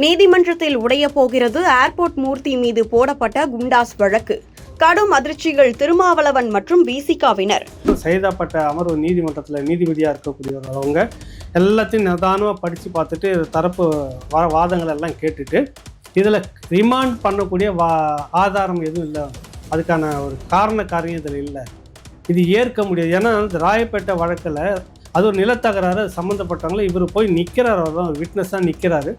நீதிமன்றத்தில் உடையப் போகிறது ஏர்போர்ட் மூர்த்தி மீது போடப்பட்ட குண்டாஸ் வழக்கு. கடும் அதிர்ச்சிகள் திருமாவளவன் மற்றும் விசிகாவினர். செய்யப்பட்ட அமர்வு நீதிமன்றத்தில் நீதிபதியாக இருக்கக்கூடியவங்க எல்லாத்தையும் நிதானமாக படித்து பார்த்துட்டு தரப்பு வாதங்கள் எல்லாம் கேட்டுட்டு இதில் ரிமாண்ட் பண்ணக்கூடிய ஆதாரம் எதுவும் இல்லை, அதுக்கான ஒரு காரண காரியம் இதில் இல்லை, இது ஏற்க முடியாது. ஏன்னா ராயப்பேட்டை வழக்கில் அது ஒரு நிலத்தகராறு சம்மந்தப்பட்டவங்கள இவர் போய் நிற்கிறார், அவர் தான் விட்னஸாக நிற்கிறாரு.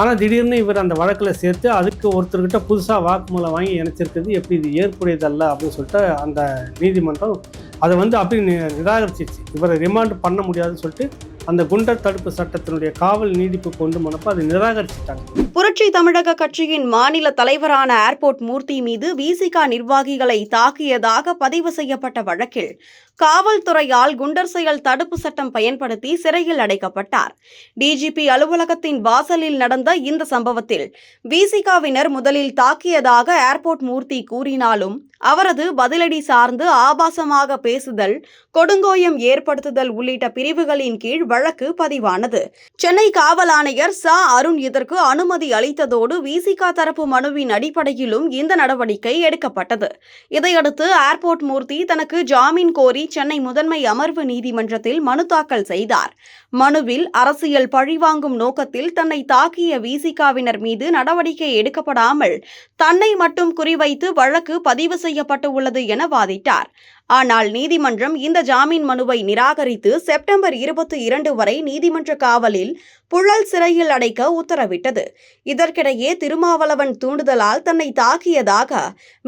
ஆனால் திடீர்னு இவர் அந்த வழக்கில் சேர்த்து அதுக்கு ஒருத்தர்கிட்ட புதுசாக வாக்குமூலம் வாங்கி இணைச்சிருக்கிறது எப்படி இது ஏற்புடையதல்ல அப்படின்னு சொல்லிட்டு அந்த நீதிமன்றம் அதை அப்படி நிராகரிச்சிச்சு. இவரை ரிமாண்ட் பண்ண முடியாதுன்னு சொல்லிட்டு அந்த குண்டர் தடுப்பு சட்டத்தினுடைய காவல் நீடிப்பு கொண்டு போனப்போ அதை நிராகரிச்சிட்டாங்க. புரட்சி தமிழக கட்சியின் மாநில தலைவரான ஏர்போர்ட் மூர்த்தி மீது விசிகா நிர்வாகிகளை தாக்கியதாக பதிவு செய்யப்பட்ட வழக்கில் காவல்துறையால் குண்டர் செயல் தடுப்பு சட்டம் பயன்படுத்தி சிறையில் அடைக்கப்பட்டார். டிஜிபி அலுவலகத்தின் வாசலில் நடந்த இந்த சம்பவத்தில் விசிகாவினர் முதலில் தாக்கியதாக ஏர்போர்ட் மூர்த்தி கூறினாலும் அவரது பதிலடி சார்ந்து ஆபாசமாக பேசுதல், கொடுங்கோயம் ஏற்படுத்துதல் உள்ளிட்ட பிரிவுகளின் கீழ் வழக்கு பதிவானது. சென்னை காவல் ஆணையர் ச. அருண் இதற்கு அனுமதி அளித்ததோடு விசிகா தரப்பு மனுவின் அடிப்படையிலும் இந்த நடவடிக்கை எடுக்கப்பட்டது. இதையடுத்து ஏர்போர்ட் மூர்த்தி தனக்கு ஜாமீன் கோரி சென்னை முதன்மை அமர்வு நீதிமன்றத்தில் மனு தாக்கல் செய்தார். மனுவில் அரசியல் பழிவாங்கும் நோக்கத்தில் தன்னை தாக்கிய விசிகாவினர் மீது நடவடிக்கை எடுக்கப்படாமல் தன்னை மட்டும் குறிவைத்து வழக்கு பதிவு செய்யப்பட்டுள்ளது என வாதிட்டார். ஆனால் நீதிமன்றம் இந்த ஜாமீன் மனுவை நிராகரித்து செப்டம்பர் 22 வரை நீதிமன்ற காவலில் புழல் சிறையில் அடைக்க உத்தரவிட்டது. இதற்கிடையே திருமாவளவன் தூண்டுதலால் தன்னை தாக்கியதாக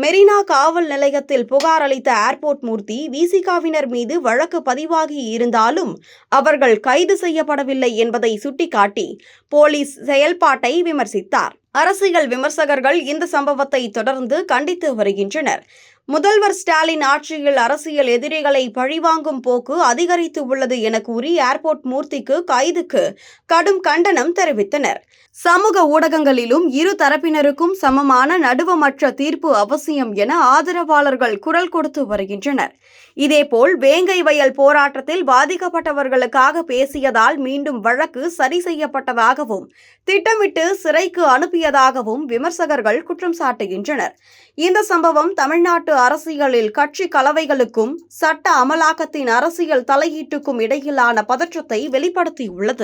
மெரினா காவல் நிலையத்தில் புகார் அளித்த ஏர்போர்ட் மூர்த்தி விசிகாவினர் மீது வழக்கு பதிவாகி இருந்தாலும் அவர்கள் கைது செய்யப்படவில்லை என்பதை சுட்டிக்காட்டி போலீஸ் செயல்பாட்டை விமர்சித்தார். அரசியல் விமர்சகர்கள் இந்த சம்பவத்தை தொடர்ந்து கண்டித்து வருகின்றனர். முதல்வர் ஸ்டாலின் ஆட்சியில் அரசியல் எதிரிகளை பழிவாங்கும் போக்கு அதிகரித்து உள்ளது என கூறி ஏர்போர்ட் மூர்த்திக்கு கைதுக்கு கடும் கண்டனம் தெரிவித்தனர். சமூக ஊடகங்களிலும் இரு தரப்பினருக்கும் சமமான நடுவமற்ற தீர்ப்பு அவசியம் என ஆதரவாளர்கள் குரல் கொடுத்து வருகின்றனர். இதேபோல் வேங்கை வயல் போராட்டத்தில் பாதிக்கப்பட்டவர்களுக்காக பேசியதால் மீண்டும் வழக்கு சரி செய்யப்பட்டதாகவும் திட்டமிட்டு சிறைக்கு அனுப்பியதாகவும் விமர்சகர்கள் குற்றம் சாட்டுகின்றனர். இந்த சம்பவம் தமிழ்நாட்டு அரசியலில் கட்சி கலவைகளுக்கும் சட்ட அமலாக்கத்தின் அரசியல் தலையீட்டுக்கும் இடையிலான பதற்றத்தை வெளிப்படுத்தியுள்ளது.